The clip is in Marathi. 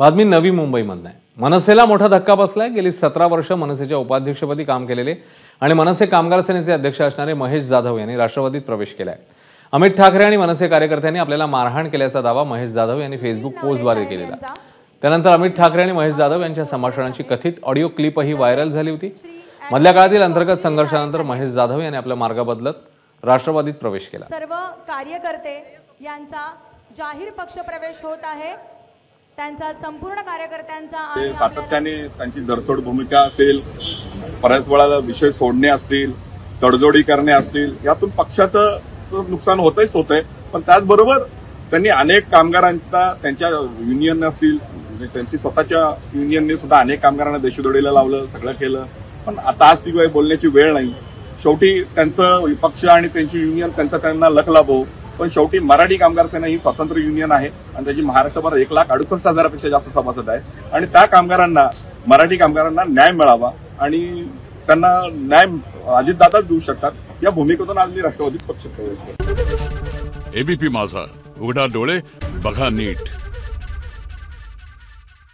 बातमी नवी मुंबईमधून आहे। मनसेला मोठा धक्का बसलाय। गेली 17 वर्ष मनसेच्या उपाध्यक्षपदी काम केलेले आणि मनसे कामगार सेनेचे अध्यक्ष असणारे महेश जाधव यांनी राष्ट्रवादीत प्रवेश केलाय। अमित ठाकरे आणि मनसे कार्यकर्त्यांनी आपल्याला मारहाण केल्याचा दावा महेश जाधव यांनी फेसबुक पोस्टद्वारे केलेला। त्यानंतर अमित ठाकरे आणि महेश जाधव यांच्या संभाषणाची कथित ऑडिओ क्लिपही व्हायरल झाली होती। मधल्या काळातील अंतर्गत संघर्षानंतर महेश जाधव यांनी आपला मार्ग बदलत राष्ट्रवादीत प्रवेश केला। सर्व कार्यकर्ते यांचा जाहीर पक्ष प्रवेश होत आहे। त्यांचा संपूर्ण कार्यकर्त्यांचा आणि सातत्याने त्यांची दरसोड भूमिका असेल, बऱ्याच वेळा विषय सोडणे असतील, तडजोडी करणे असतील, यातून पक्षाचं नुकसान होतच होतंय। पण त्याचबरोबर त्यांनी अनेक कामगारांचा त्यांच्या युनियन असतील, त्यांची स्वतःच्या युनियनने सुद्धा अनेक कामगारांना देशोधडीला लावलं, सगळं केलं। पण आता आज ती बोलण्याची वेळ नाही। शेवटी त्यांचं पक्ष आणि त्यांची युनियन त्यांना लख लाभो। पण शेवटी मराठी कामगार सेना ही स्वतंत्र युनियन आहे आणि त्याची महाराष्ट्रभर 1,68,000पेक्षा जास्त सभासद आहे आणि त्या कामगारांना, मराठी कामगारांना न्याय मिळावा आणि त्यांना न्याय अजितदादाच देऊ शकतात, या भूमिकेतून आज मी राष्ट्रवादीत पक्ष प्रवेश केला। एबीपी माझा, उघडा डोळे बघा नीट।